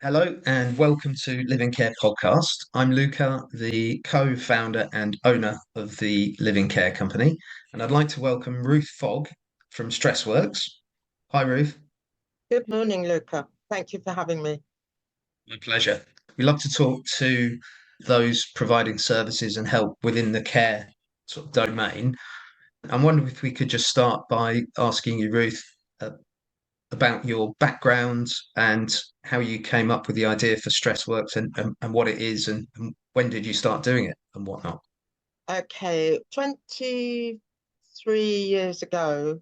Hello and welcome to Living Care podcast. I'm Luca, the co-founder and owner of the Living Care company, and I'd like to welcome Ruth Fogg from StressWorx. Hi, Ruth. Good morning, Luca. Thank you for having me. My pleasure. We love to talk to those providing services and help within the care sort of domain. I'm wondering if we could just start by asking you, Ruth, uh, about your background and how you came up with the idea for StressWorx and what it is and when did you start doing it and whatnot. Okay, 23 years ago,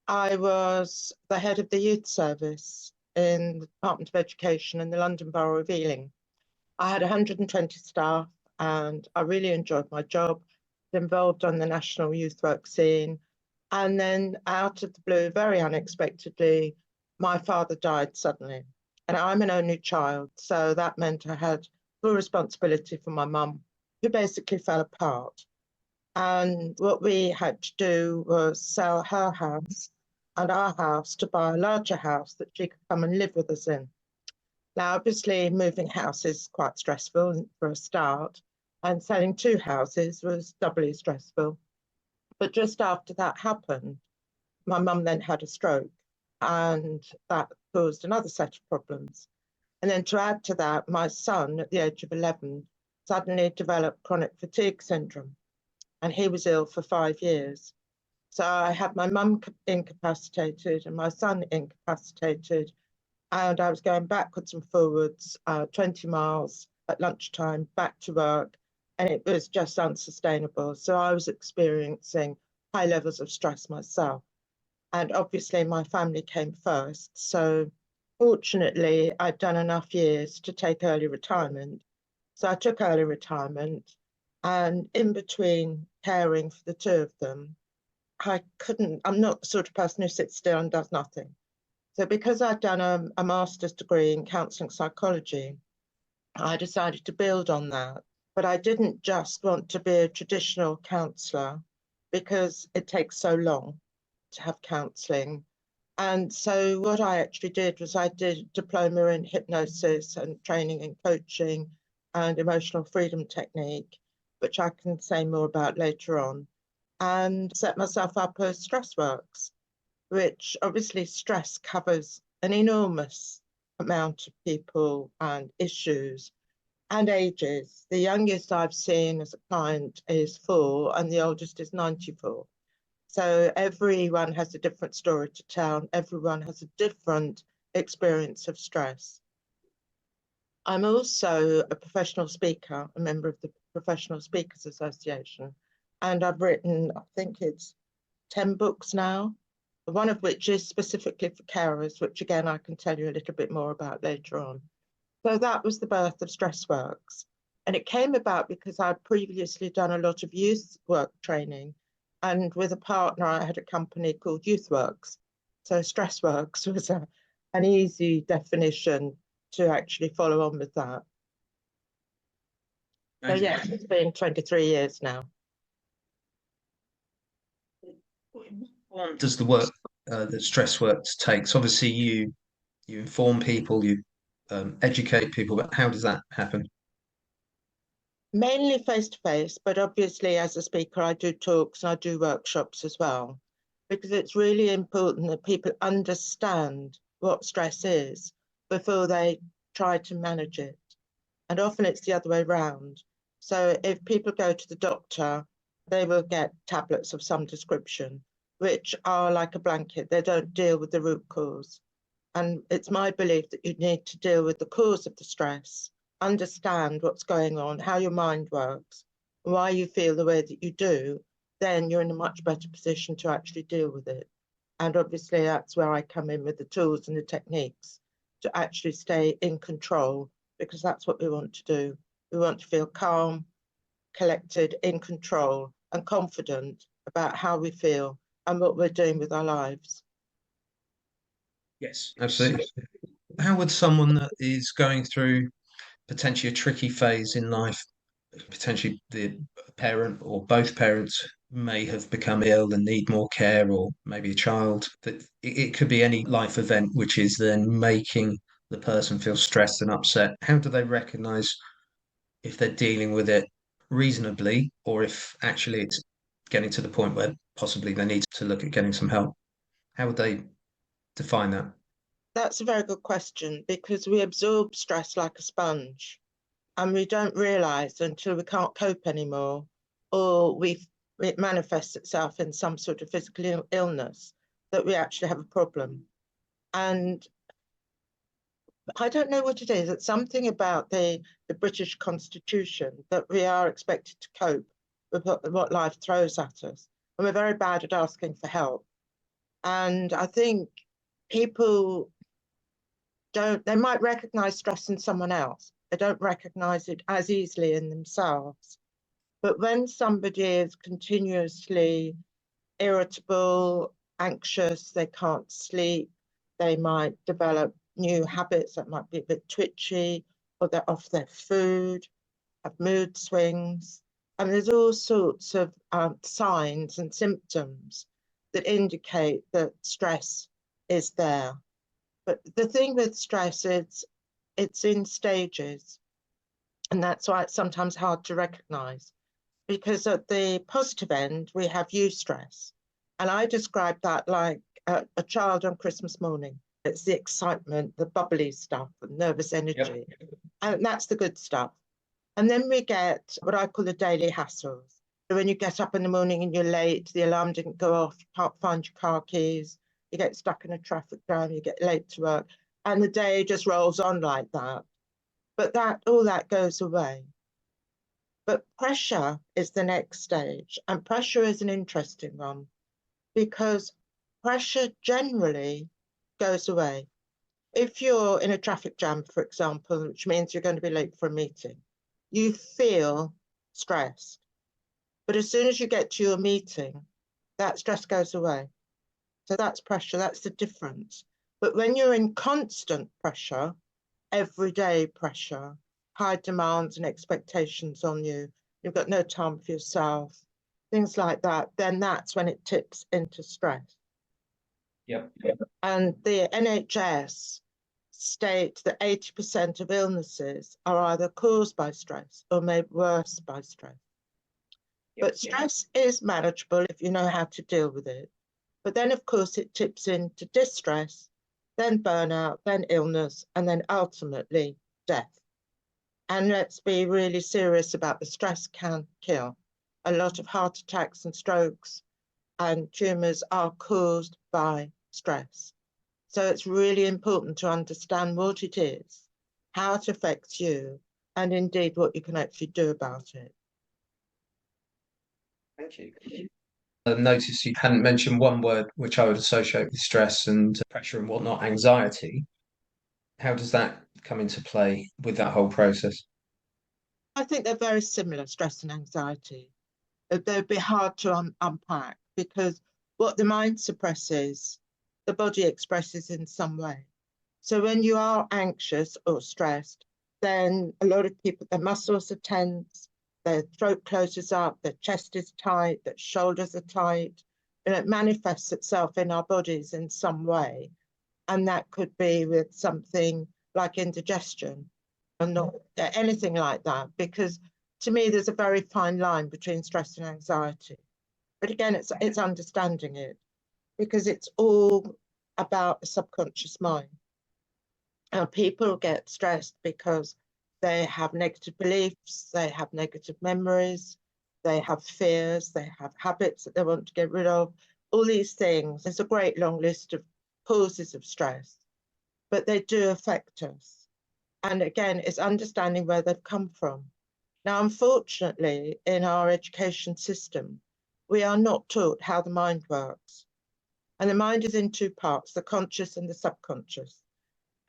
I was the head of the youth service in the Department of Education in the London Borough of Ealing. I had 120 staff and I really enjoyed my job, involved on the national youth work scene. And then out of the blue, very unexpectedly, my father died suddenly. And I'm an only child, so that meant I had full responsibility for my mum, who basically fell apart. And what we had to do was sell her house and our house to buy a larger house that she could come and live with us in. Now, obviously, moving house is quite stressful for a start, and selling two houses was doubly stressful. But just after that happened, my mum then had a stroke, and that caused another set of problems. And then to add to that, my son, at the age of 11, suddenly developed chronic fatigue syndrome, and he was ill for 5 years. So I had my mum incapacitated and my son incapacitated, and I was going backwards and forwards, 20 miles at lunchtime, back to work, and it was just unsustainable. So I was experiencing high levels of stress myself. And obviously, my family came first. So fortunately, I'd done enough years to take early retirement. So I took early retirement, and in between caring for the two of them, I'm not the sort of person who sits still and does nothing. So because I'd done a master's degree in counselling psychology, I decided to build on that. But I didn't just want to be a traditional counsellor because it takes so long to have counselling. And so what I actually did was I did a diploma in hypnosis and training in coaching and emotional freedom technique, which I can say more about later on, and set myself up as StressWorx, which obviously stress covers an enormous amount of people and issues and ages. The youngest I've seen as a client is 4 and the oldest is 94. So everyone has a different story to tell, and everyone has a different experience of stress. I'm also a professional speaker, a member of the Professional Speakers Association, and I've written, I think it's 10 books now, one of which is specifically for carers, which again I can tell you a little bit more about later on. So that was the birth of StressWorx. And it came about because I'd previously done a lot of youth work training. And with a partner, I had a company called YouthWorks. So StressWorx was an easy definition to actually follow on with that. So yes, it's been 23 years now. What does the work that StressWorx takes? Obviously, you inform people, you educate people, but how does that happen? Mainly face to face, but obviously as a speaker, I do talks and I do workshops as well, because it's really important that people understand what stress is before they try to manage it. And often it's the other way around. So if people go to the doctor, they will get tablets of some description, which are like a blanket. They don't deal with the root cause. And it's my belief that you need to deal with the cause of the stress, understand what's going on, how your mind works, why you feel the way that you do, then you're in a much better position to actually deal with it. And obviously that's where I come in with the tools and the techniques to actually stay in control, because that's what we want to do. We want to feel calm, collected, in control, and confident about how we feel and what we're doing with our lives. Yes, absolutely. How would someone that is going through potentially a tricky phase in life, potentially the parent or both parents may have become ill and need more care, or maybe a child, that it could be any life event which is then making the person feels stressed and upset, how do they recognize if they're dealing with it reasonably or if actually it's getting to the point where possibly they need to look at getting some help? How would they define that? That's a very good question, because we absorb stress like a sponge and we don't realize until we can't cope anymore, or it manifests itself in some sort of physical illness, that we actually have a problem. And I don't know what it is. It's something about the British Constitution that we are expected to cope with what life throws at us. And we're very bad at asking for help. And I think people they might recognize stress in someone else. They don't recognize it as easily in themselves. But when somebody is continuously irritable, anxious, they can't sleep, they might develop new habits that might be a bit twitchy, or they're off their food, have mood swings. And there's all sorts of signs and symptoms that indicate that stress is there. But the thing with stress is it's in stages. And that's why it's sometimes hard to recognize. Because at the positive end, we have eustress. And I describe that like a child on Christmas morning. It's the excitement, the bubbly stuff, the nervous energy. Yep. And that's the good stuff. And then we get what I call the daily hassles. So when you get up in the morning and you're late, the alarm didn't go off, you can't find your car keys, you get stuck in a traffic jam, you get late to work, and the day just rolls on like that. But all that goes away. But pressure is the next stage, and pressure is an interesting one, because pressure generally goes away. If you're in a traffic jam, for example, which means you're going to be late for a meeting, you feel stressed. But as soon as you get to your meeting, that stress goes away. So that's pressure, that's the difference. But when you're in constant pressure, everyday pressure, high demands and expectations on you, you've got no time for yourself, things like that, then that's when it tips into stress. Yep. And the NHS state that 80% of illnesses are either caused by stress or made worse by stress. But stress is manageable if you know how to deal with it. But then, of course, it tips into distress, then burnout, then illness, and then ultimately death. And let's be really serious about the stress can kill. A lot of heart attacks and strokes and tumours are caused by stress. So it's really important to understand what it is, how it affects you, and indeed what you can actually do about it. Thank you. I noticed you hadn't mentioned one word which I would associate with stress and pressure and whatnot, anxiety. How does that come into play with that whole process? I think they're very similar, stress and anxiety. They'd be hard to unpack, because what the mind suppresses, the body expresses in some way. So when you are anxious or stressed, then a lot of people, their muscles are tense, their throat closes up, their chest is tight, their shoulders are tight, and it manifests itself in our bodies in some way. And that could be with something like indigestion, or not anything like that, because to me, there's a very fine line between stress and anxiety. But again, it's understanding it, because it's all about the subconscious mind. And people get stressed because they have negative beliefs, they have negative memories, they have fears, they have habits that they want to get rid of, all these things. There's a great long list of causes of stress, but they do affect us. And again, it's understanding where they've come from. Now, unfortunately, in our education system, we are not taught how the mind works. And the mind is in two parts, the conscious and the subconscious.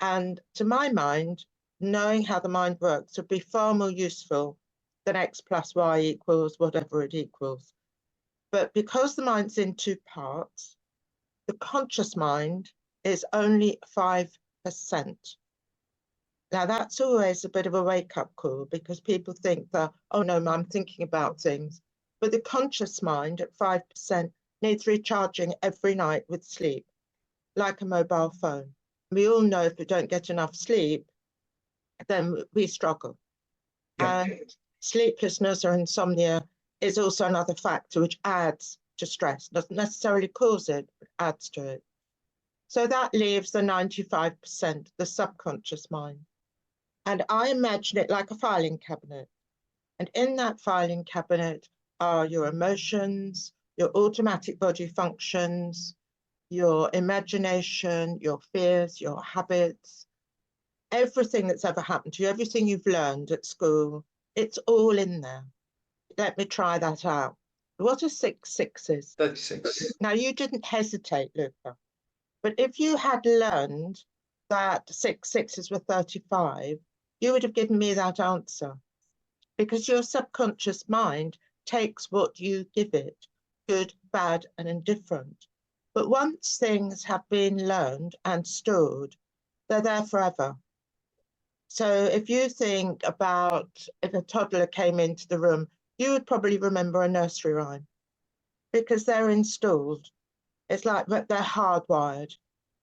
And to my mind, knowing how the mind works would be far more useful than X plus Y equals whatever it equals. But because the mind's in two parts, the conscious mind is only 5%. Now, that's always a bit of a wake-up call, because people think that, oh no, I'm thinking about things. But the conscious mind at 5% needs recharging every night with sleep, like a mobile phone. We all know if we don't get enough sleep, then we struggle. Yeah. And sleeplessness or insomnia is also another factor which adds to stress. Doesn't necessarily cause it, but adds to it. So that leaves the 95%, the subconscious mind. And I imagine it like a filing cabinet. And in that filing cabinet are your emotions, your automatic body functions, your imagination, your fears, your habits, everything that's ever happened to you, everything you've learned at school, it's all in there. Let me try that out. What are 6 sixes? 36. Now, you didn't hesitate, Luca, but if you had learned that 6 sixes were 35, you would have given me that answer, because your subconscious mind takes what you give it, good, bad, and indifferent. But once things have been learned and stored, they're there forever. So if you think about if a toddler came into the room, you would probably remember a nursery rhyme because they're installed. It's like they're hardwired.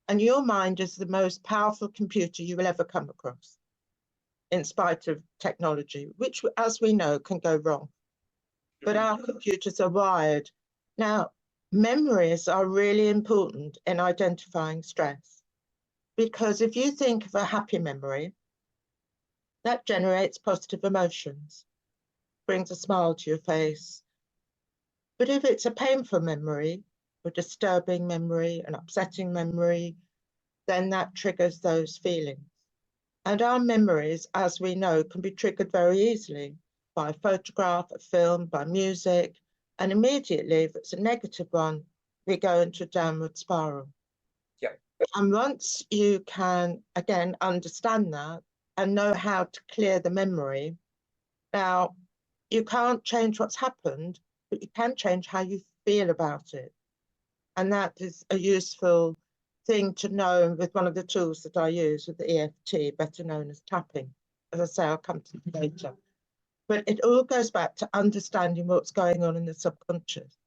And your mind is the most powerful computer you will ever come across, in spite of technology, which, as we know, can go wrong. But our computers are wired. Now, memories are really important in identifying stress, because if you think of a happy memory, that generates positive emotions, brings a smile to your face. But if it's a painful memory, a disturbing memory, an upsetting memory, then that triggers those feelings. And our memories, as we know, can be triggered very easily by a photograph, a film, by music. And immediately, if it's a negative one, we go into a downward spiral. Yeah. And once you can, again, understand that and know how to clear the memory, now you can't change what's happened, but you can change how you feel about it. And that is a useful thing to know with one of the tools that I use with the EFT, better known as tapping. As I say, I'll come to it later. But it all goes back to understanding what's going on in the subconscious.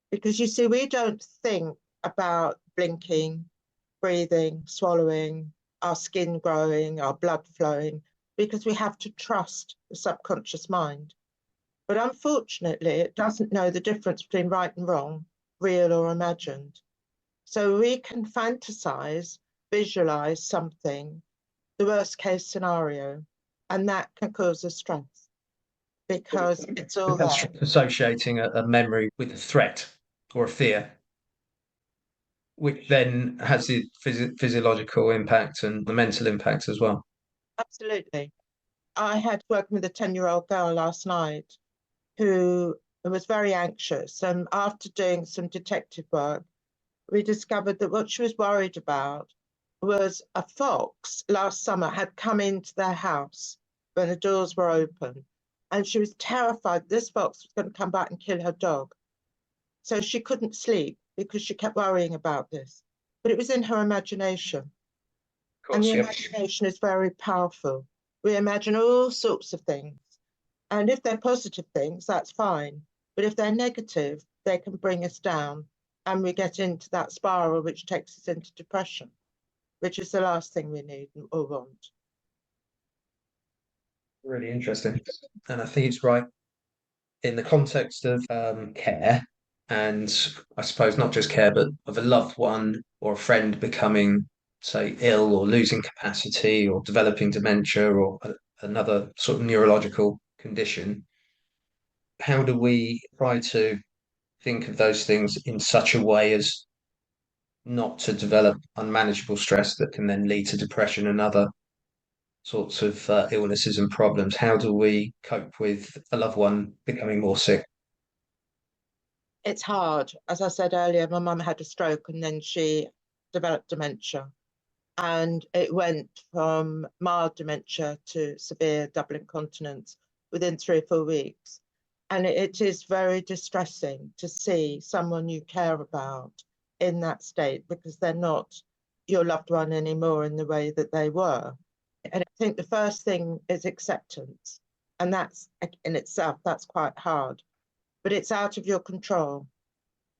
Because you see, we don't think about blinking, breathing, swallowing, our skin growing, our blood flowing, because we have to trust the subconscious mind. But unfortunately, it doesn't know the difference between right and wrong, real or imagined. So we can fantasize, visualize something, the worst case scenario, and that can cause us stress because it's all That's there. associating a memory with a threat or a fear, which then has the physiological impact and the mental impact as well. Absolutely. I had working with a 10-year-old girl last night who was very anxious. And after doing some detective work, we discovered that what she was worried about was a fox last summer had come into their house when the doors were open. And she was terrified this fox was going to come back and kill her dog. So she couldn't sleep because she kept worrying about this. But it was in her imagination. Of And course, the yeah. imagination is very powerful. We imagine all sorts of things. And if they're positive things, that's fine. But if they're negative, they can bring us down. And we get into that spiral, which takes us into depression, which is the last thing we need or want. Really interesting. And I think it's right in the context of care, and I suppose not just care, but of a loved one or a friend becoming, say, ill or losing capacity or developing dementia or another sort of neurological condition. How do we try to think of those things in such a way as not to develop unmanageable stress that can then lead to depression and other sorts of illnesses and problems? How do we cope with a loved one becoming more sick? It's hard. As I said earlier, my mum had a stroke and then she developed dementia. And it went from mild dementia to severe double incontinence within 3 or 4 weeks. And it is very distressing to see someone you care about in that state because they're not your loved one anymore in the way that they were. And I think the first thing is acceptance. And that's in itself, that's quite hard, but it's out of your control.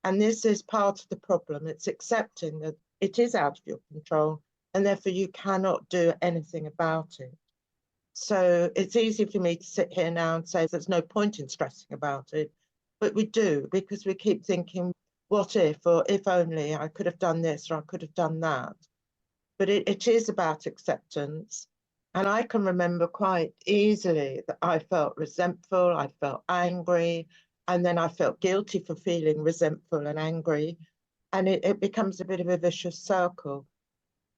And this is part of the problem. It's accepting that it is out of your control and therefore you cannot do anything about it. So it's easy for me to sit here now and say there's no point in stressing about it, but we do, because we keep thinking, what if, or if only I could have done this or I could have done that. But it is about acceptance. And I can remember quite easily that I felt resentful, I felt angry, and then I felt guilty for feeling resentful and angry. And it becomes a bit of a vicious circle.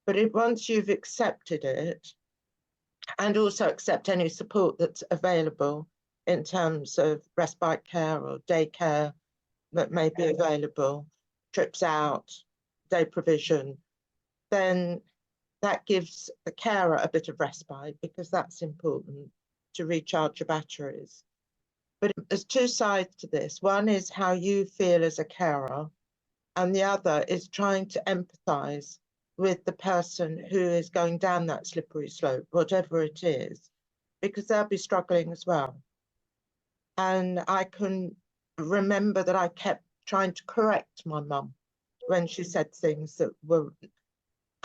But once you've accepted it, and also accept any support that's available in terms of respite care or daycare that may be available, trips out, day provision, then that gives the carer a bit of respite, because that's important to recharge your batteries. But there's two sides to this. One is how you feel as a carer, and the other is trying to empathise with the person who is going down that slippery slope, whatever it is, because they'll be struggling as well. And I can remember that I kept trying to correct my mum when she said things that were.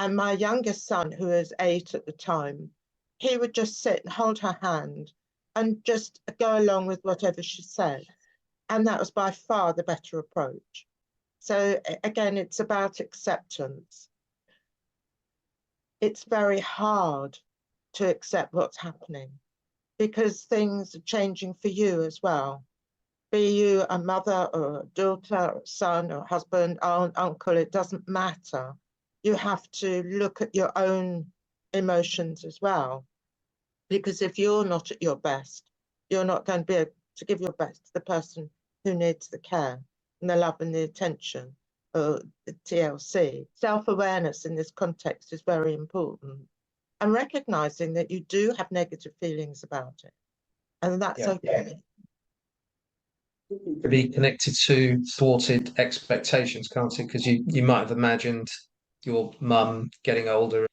And my youngest son, who was 8 at the time, he would just sit and hold her hand and just go along with whatever she said. And that was by far the better approach. So again, it's about acceptance. It's very hard to accept what's happening, because things are changing for you as well. Be you a mother or a daughter or a son or a husband, aunt, uncle, it doesn't matter. You have to look at your own emotions as well. Because if you're not at your best, you're not going to be able to give your best to the person who needs the care and the love and the attention, or the TLC. Self-awareness in this context is very important. And recognizing that you do have negative feelings about it. And that's okay. To be connected to thwarted expectations, can't it? Because you might have imagined your mum getting older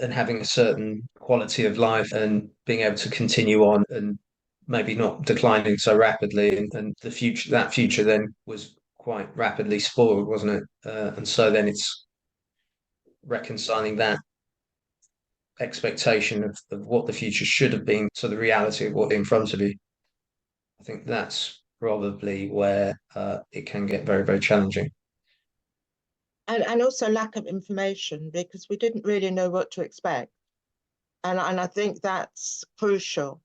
and having a certain quality of life and being able to continue on and maybe not declining so rapidly, and the future, that future then was quite rapidly spoiled, wasn't it? And so then it's reconciling that expectation of what the future should have been to the reality of what's in front of you. I think that's probably where it can get very, very challenging. And also lack of information, because we didn't really know what to expect. And I think that's crucial.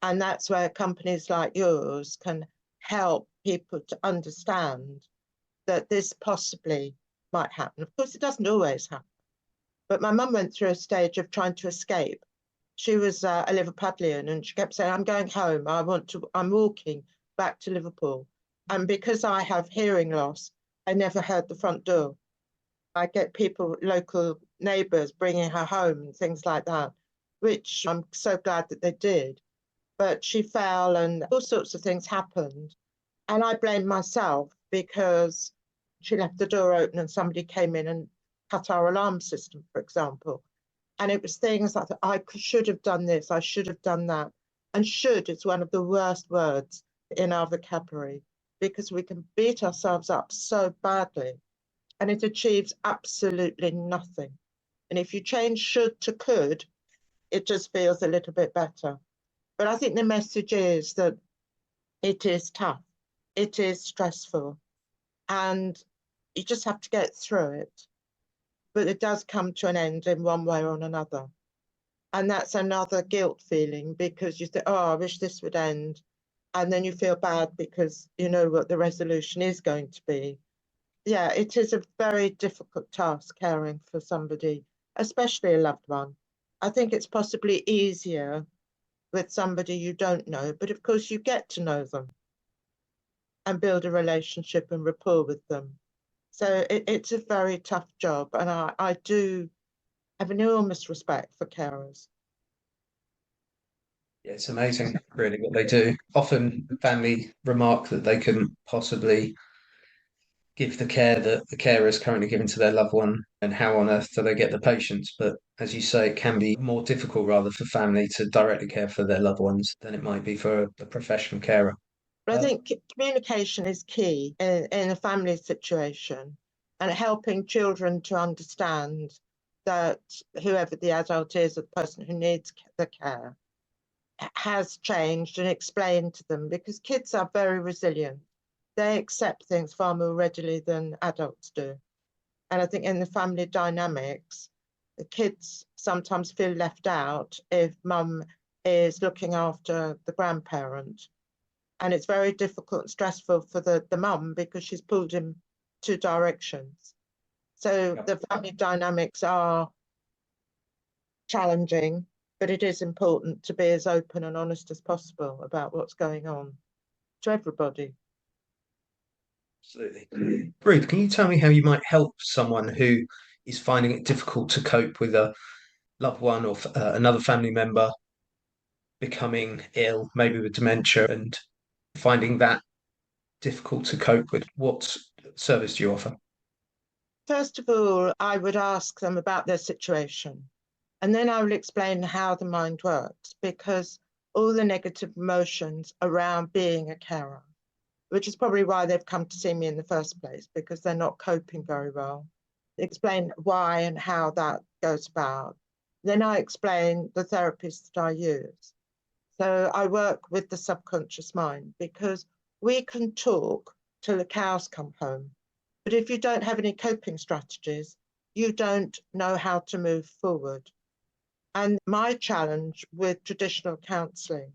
And that's where companies like yours can help people to understand that this possibly might happen. Of course, it doesn't always happen. But my mum went through a stage of trying to escape. She was a Liverpudlian, and she kept saying, I'm going home. I'm walking back to Liverpool. And because I have hearing loss, I never heard the front door. I get people, local neighbours, bringing her home and things like that, which I'm so glad that they did. But she fell and all sorts of things happened. And I blame myself, because she left the door open and somebody came in and cut our alarm system, for example. And it was things like, I should have done this, I should have done that. And should is one of the worst words in our vocabulary, because we can beat ourselves up so badly and it achieves absolutely nothing. And if you change should to could, it just feels a little bit better. But I think the message is that it is tough, it is stressful, and you just have to get through it. But it does come to an end in one way or another. And that's another guilt feeling, because you think, oh, I wish this would end. And then you feel bad because you know what the resolution is going to be. Yeah, it is a very difficult task caring for somebody, especially a loved one. I think it's possibly easier with somebody you don't know, but of course you get to know them and build a relationship and rapport with them. So it's a very tough job, and I do have enormous respect for carers. Yeah, it's amazing, really, what they do. Often family remark that they couldn't possibly give the care that the carer is currently giving to their loved one, and how on earth do they get the patients? But as you say, it can be more difficult rather for family to directly care for their loved ones than it might be for a professional carer. But I think communication is key in a family situation, and helping children to understand that whoever the adult is, or the person who needs the care, has changed, and explained to them, because kids are very resilient. They accept things far more readily than adults do. And I think in the family dynamics, the kids sometimes feel left out if mum is looking after the grandparent. And it's very difficult and stressful for the mum, because she's pulled in two directions. So the family dynamics are challenging, but it is important to be as open and honest as possible about what's going on to everybody. Absolutely. Ruth, can you tell me how you might help someone who is finding it difficult to cope with a loved one or another family member becoming ill, maybe with dementia, and finding that difficult to cope with? What service do you offer? First of all, I would ask them about their situation, and then I will explain how the mind works, because all the negative emotions around being a carer, which is probably why they've come to see me in the first place, because they're not coping very well. Explain why and how that goes about. Then I explain the therapies that I use. So I work with the subconscious mind, because we can talk till the cows come home. But if you don't have any coping strategies, you don't know how to move forward. And my challenge with traditional counselling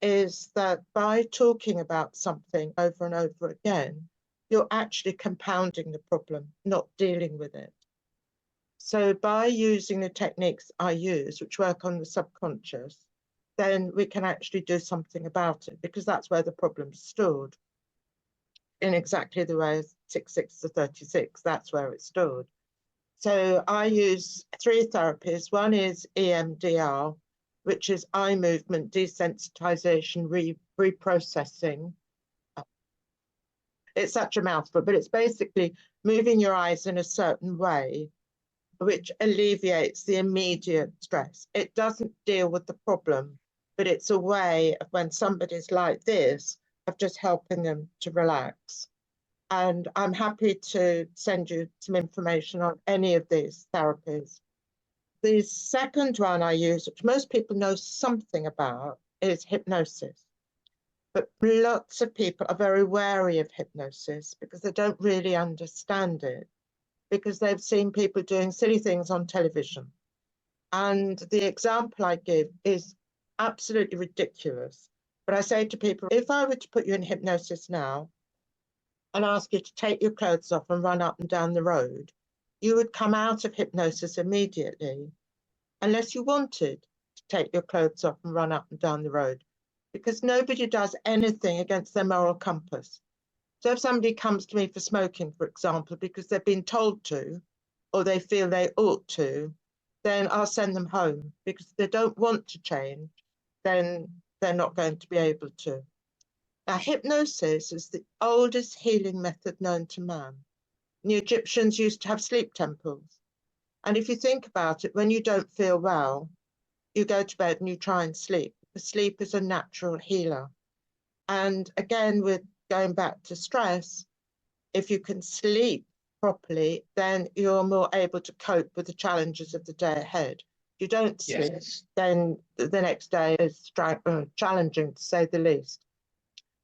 is that by talking about something over and over again, you're actually compounding the problem, not dealing with it. So by using the techniques I use, which work on the subconscious, then we can actually do something about it, because that's where the problem's stored. In exactly the way 66 to 36, that's where it's stored. So I use three therapies. One is EMDR, which is eye movement desensitization reprocessing. It's such a mouthful, but it's basically moving your eyes in a certain way, which alleviates the immediate stress. It doesn't deal with the problem, but it's a way of, when somebody's like this, of just helping them to relax. And I'm happy to send you some information on any of these therapies. The second one I use, which most people know something about, is hypnosis. But lots of people are very wary of hypnosis because they don't really understand it, because they've seen people doing silly things on television. And the example I give is absolutely ridiculous. But I say to people, if I were to put you in hypnosis now and ask you to take your clothes off and run up and down the road, you would come out of hypnosis immediately, unless you wanted to take your clothes off and run up and down the road, because nobody does anything against their moral compass. So if somebody comes to me for smoking, for example, because they've been told to, or they feel they ought to, then I'll send them home, because if they don't want to change, then they're not going to be able to. Now, hypnosis is the oldest healing method known to man. The Egyptians used to have sleep temples. And if you think about it, when you don't feel well, you go to bed and you try and sleep, because sleep is a natural healer. And again, with going back to stress, if you can sleep properly, then you're more able to cope with the challenges of the day ahead. If you don't sleep, yes, then the next day is challenging, to say the least.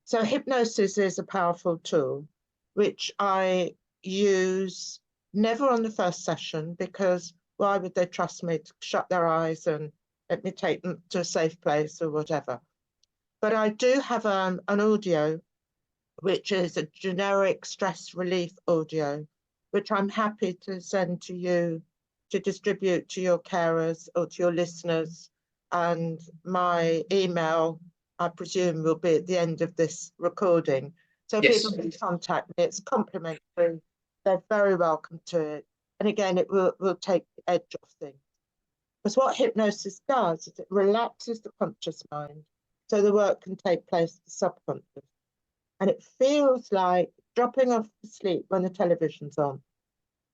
So hypnosis is a powerful tool, which I use never on the first session, because why would they trust me to shut their eyes and let me take them to a safe place or whatever? But I do have an audio, which is a generic stress relief audio, which I'm happy to send to you to distribute to your carers or to your listeners. And my email, I presume, will be at the end of this recording. So yes, people can contact me. It's complimentary. They're very welcome to it. And again, it will take the edge off things. Because what hypnosis does is it relaxes the conscious mind, so the work can take place in the subconscious. And it feels like dropping off to sleep when the television's on.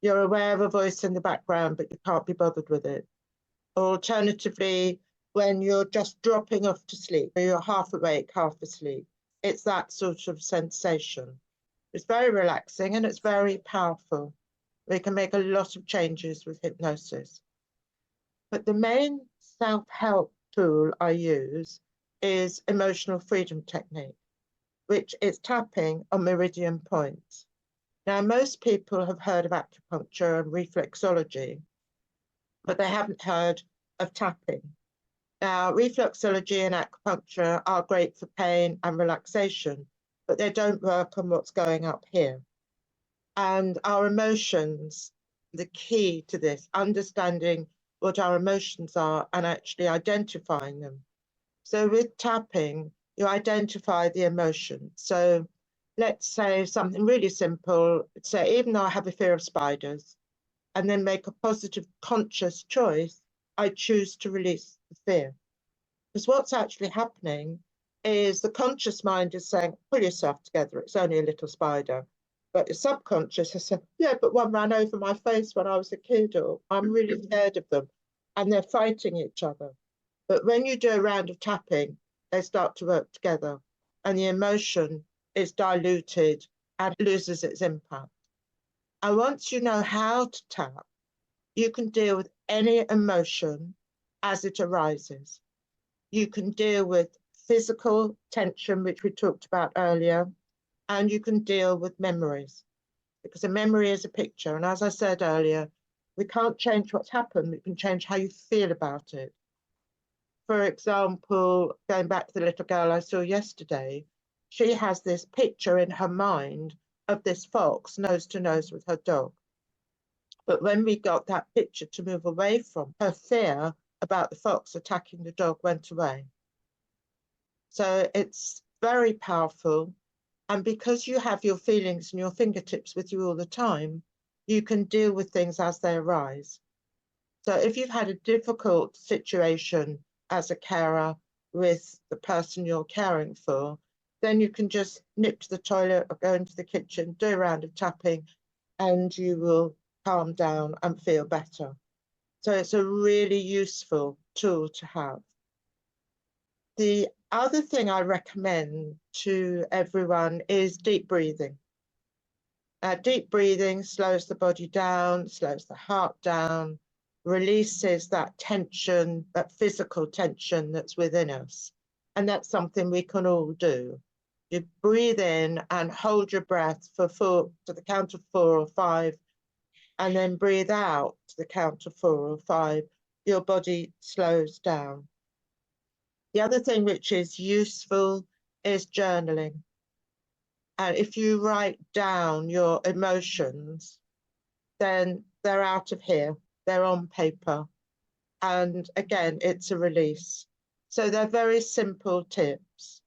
You're aware of a voice in the background, but you can't be bothered with it. Or alternatively, when you're just dropping off to sleep, you're half awake, half asleep. It's that sort of sensation. It's very relaxing and it's very powerful. We can make a lot of changes with hypnosis. But the main self-help tool I use is emotional freedom technique, which is tapping on meridian points. Now, most people have heard of acupuncture and reflexology, but they haven't heard of tapping. Now, reflexology and acupuncture are great for pain and relaxation, but they don't work on what's going up here. And our emotions, the key to this, understanding what our emotions are and actually identifying them. So with tapping, you identify the emotion. So let's say something really simple, say, even though I have a fear of spiders, and then make a positive conscious choice, I choose to release the fear. Because what's actually happening is the conscious mind is saying, pull yourself together, it's only a little spider. But the subconscious has said, yeah, but one ran over my face when I was a kid, or I'm really scared of them. And they're fighting each other. But when you do a round of tapping, they start to work together and the emotion is diluted and loses its impact. And once you know how to tap, you can deal with any emotion as it arises. You can deal with physical tension, which we talked about earlier, and you can deal with memories, because a memory is a picture. And as I said earlier, we can't change what's happened, we can change how you feel about it. For example, going back to the little girl I saw yesterday, she has this picture in her mind of this fox nose to nose with her dog. But when we got that picture to move away from, her fear about the fox attacking the dog went away. So it's very powerful. And because you have your feelings and your fingertips with you all the time, you can deal with things as they arise. So if you've had a difficult situation as a carer with the person you're caring for, then you can just nip to the toilet or go into the kitchen, do a round of tapping, and you will calm down and feel better. So it's a really useful tool to have. The other thing I recommend to everyone is deep breathing. Deep breathing slows the body down, slows the heart down, releases that tension, that physical tension that's within us. And that's something we can all do. You breathe in and hold your breath for to the count of 4 or 5, and then breathe out to the count of 4 or 5. Your body slows down. The other thing which is useful is journaling. And if you write down your emotions, then they're out of here, they're on paper. And again, it's a release. So they're very simple tips.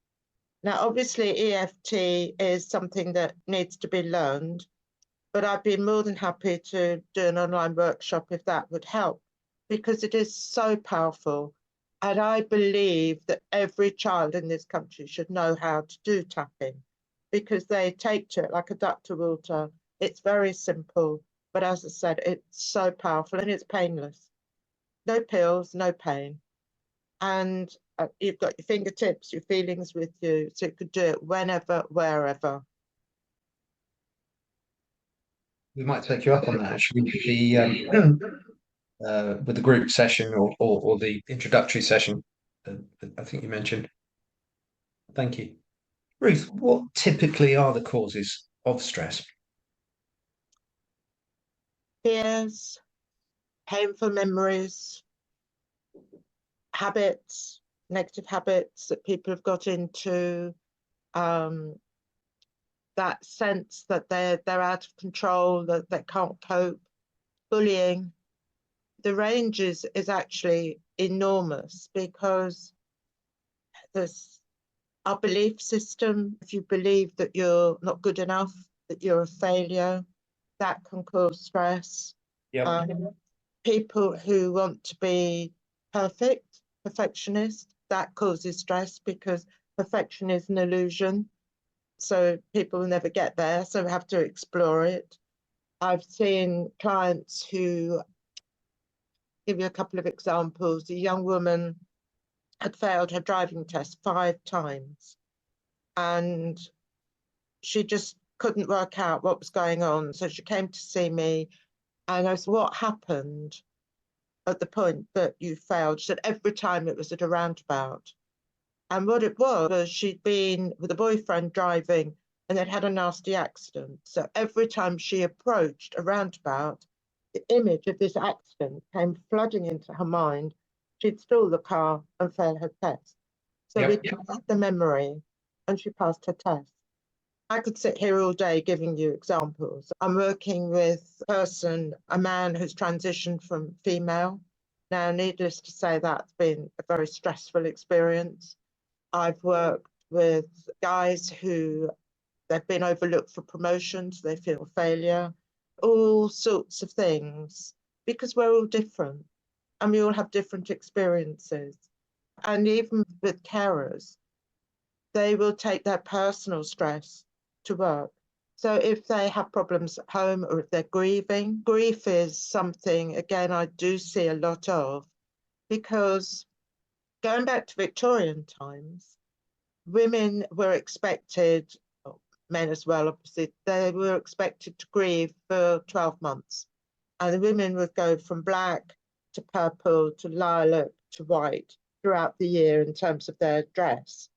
Now, obviously, EFT is something that needs to be learned, but I'd be more than happy to do an online workshop if that would help, because it is so powerful. And I believe that every child in this country should know how to do tapping, because they take to it like a duck to water. It's very simple, but as I said, it's so powerful and it's painless. No pills, no pain. And you've got your fingertips, your feelings with you, so you could do it whenever, wherever. We might take you up on that actually with the group session or the introductory session. I think you mentioned. Thank you. Ruth, what typically are the causes of stress? Fears, painful memories, habits, negative habits that people have got into, that sense that they're out of control, that they can't cope, bullying. The range is actually enormous, because there's our belief system. If you believe that you're not good enough, that you're a failure, that can cause stress. Yeah. People who want to be perfectionist, that causes stress, because perfection is an illusion. So people will never get there, so we have to explore it. I've seen clients who, give you a couple of examples. A young woman had failed her driving test 5 times, and she just couldn't work out what was going on. So she came to see me, And I said, what happened at the point that you failed? She said, every time it was at a roundabout. And what it was she'd been with a boyfriend driving and they'd had a nasty accident. So every time she approached a roundabout, the image of this accident came flooding into her mind. She'd stall the car and fail her test. So we got the memory and she passed her test. I could sit here all day giving you examples. I'm working with a man who's transitioned from female. Now, needless to say, that's been a very stressful experience. I've worked with guys who they've been overlooked for promotions, they feel failure, all sorts of things, because we're all different and we all have different experiences. And even with carers, they will take their personal stress to work. So if they have problems at home or if they're grieving, grief is something, again, I do see a lot of, because going back to Victorian times, women were expected, men as well, obviously, they were expected to grieve for 12 months. And the women would go from black to purple to lilac to white throughout the year in terms of their dress.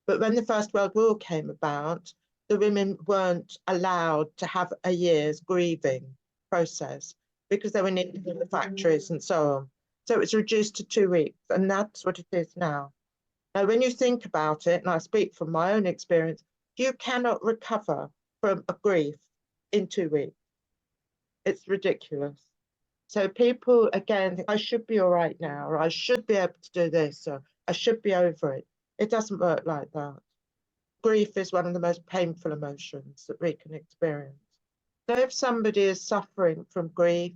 But when the First World War came about, the women weren't allowed to have a year's grieving process because they were needed in the factories and so on. So it was reduced to 2 weeks, and that's what it is now. Now, when you think about it, and I speak from my own experience, you cannot recover from a grief in 2 weeks. It's ridiculous. So people, again, I should be all right now, or I should be able to do this, or I should be over it. It doesn't work like that. Grief is one of the most painful emotions that we can experience. So if somebody is suffering from grief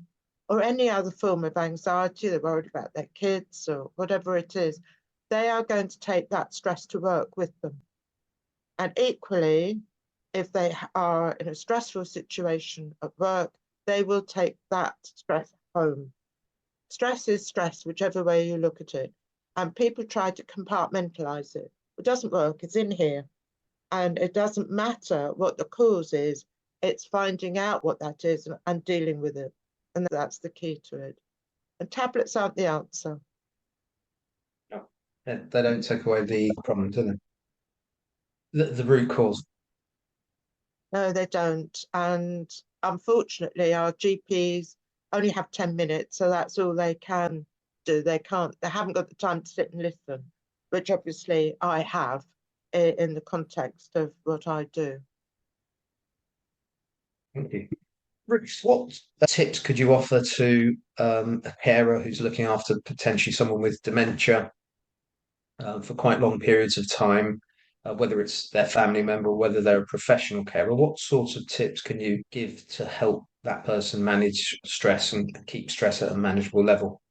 or any other form of anxiety, they're worried about their kids or whatever it is, they are going to take that stress to work with them. And equally, if they are in a stressful situation at work, they will take that stress home. Stress is stress, whichever way you look at it. And people try to compartmentalize it. It doesn't work, it's in here. And it doesn't matter what the cause is, it's finding out what that is and dealing with it. And that's the key to it. And tablets aren't the answer. They don't take away the problem, do they? The root cause. No, they don't. And unfortunately, our GPs only have 10 minutes, so that's all they can do. They haven't got the time to sit and listen, which obviously I have in the context of what I do. Thank you. Ruth, what tips could you offer to a carer who's looking after potentially someone with dementia for quite long periods of time, whether it's their family member or whether they're a professional carer? What sorts of tips can you give to help that person manage stress and keep stress at a manageable level?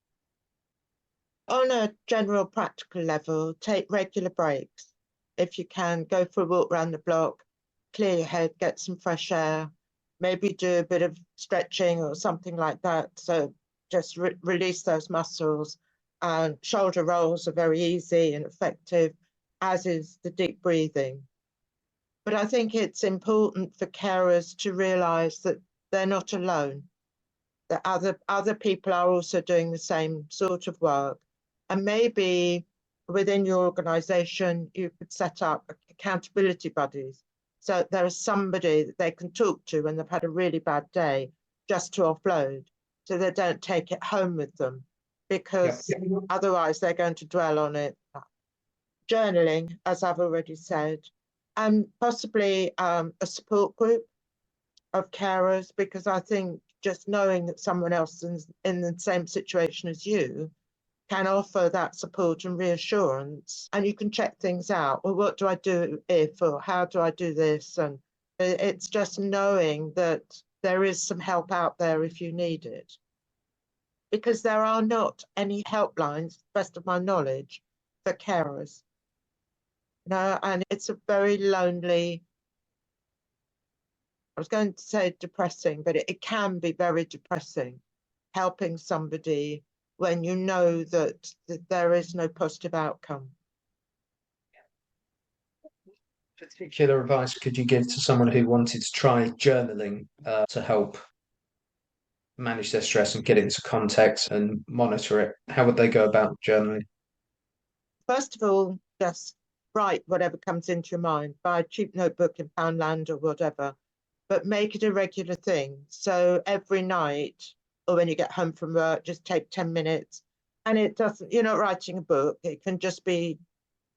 On a general practical level, take regular breaks. If you can, go for a walk around the block, clear your head, get some fresh air, maybe do a bit of stretching or something like that. So just release those muscles. And shoulder rolls are very easy and effective, as is the deep breathing. But I think it's important for carers to realise that they're not alone, that other people are also doing the same sort of work. And maybe within your organisation, you could set up accountability buddies. So there is somebody that they can talk to when they've had a really bad day, just to offload, so they don't take it home with them, because otherwise they're going to dwell on it. Journaling, as I've already said, and possibly a support group of carers, because I think just knowing that someone else is in the same situation as you can offer that support and reassurance, and you can check things out. Well, what do I do if, or how do I do this? And it's just knowing that there is some help out there if you need it. Because there are not any helplines, to the best of my knowledge, for carers. No, and it's a very lonely, I was going to say depressing, but it can be very depressing, helping somebody when you know that there is no positive outcome. Particular advice could you give to someone who wanted to try journaling to help? manage their stress and get it into context and monitor it, how would they go about journaling? First of all, just write whatever comes into your mind. Buy a cheap notebook in Poundland or whatever, but make it a regular thing. So every night or when you get home from work, just take 10 minutes. And it doesn't, you're not writing a book. It can just be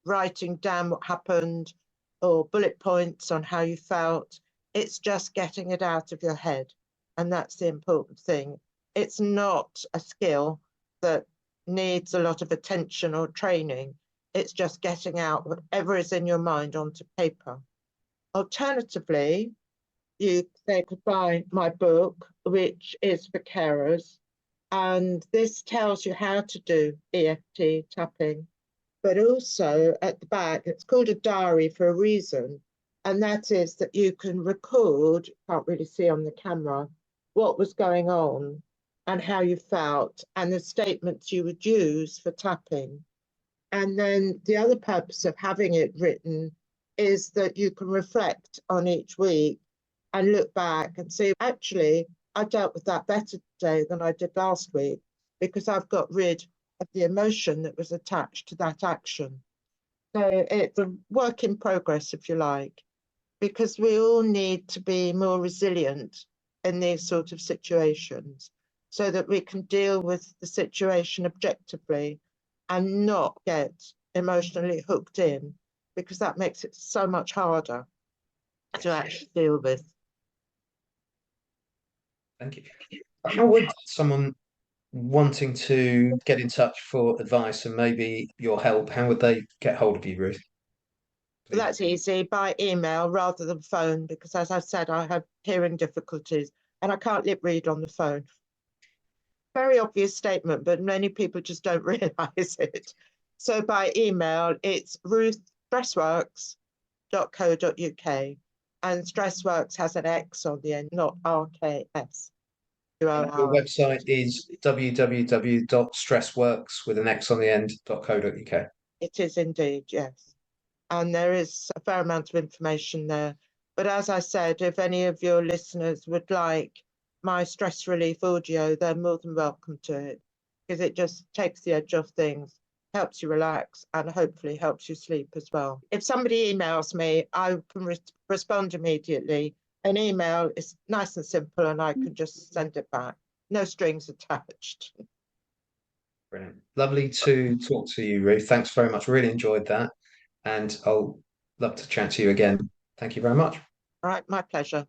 writing down what happened or bullet points on how you felt. It's just getting it out of your head. And that's the important thing. It's not a skill that needs a lot of attention or training. It's just getting out whatever is in your mind onto paper. Alternatively, they could buy my book, which is for carers. And this tells you how to do EFT tapping, but also at the back, it's called a diary for a reason. And that is that you can record, can't really see on the camera, what was going on and how you felt and the statements you would use for tapping. And then the other purpose of having it written is that you can reflect on each week and look back and see, actually, I dealt with that better today than I did last week because I've got rid of the emotion that was attached to that action. So it's a work in progress, if you like, because we all need to be more resilient in these sort of situations so that we can deal with the situation objectively and not get emotionally hooked in, because that makes it so much harder to actually deal with. Thank you. How would someone wanting to get in touch for advice and maybe your help, how would they get hold of you, Ruth? But that's easy, by email rather than phone, because as I said, I have hearing difficulties and I can't lip read on the phone. Very obvious statement, but many people just don't realise it. So by email, it's ruth@stressworx.co.uk, and StressWorx has an X on the end, not RKS. Your website is www.stressworx with an X on the end.co.uk. It is indeed, yes. And there is a fair amount of information there. But as I said, if any of your listeners would like my stress relief audio, they're more than welcome to it, because it just takes the edge off things, helps you relax, and hopefully helps you sleep as well. If somebody emails me, I can respond immediately. An email is nice and simple, and I can just send it back. No strings attached. Brilliant. Lovely to talk to you, Ruth. Thanks very much. Really enjoyed that. And I'll love to chat to you again. Thank you very much. All right, my pleasure.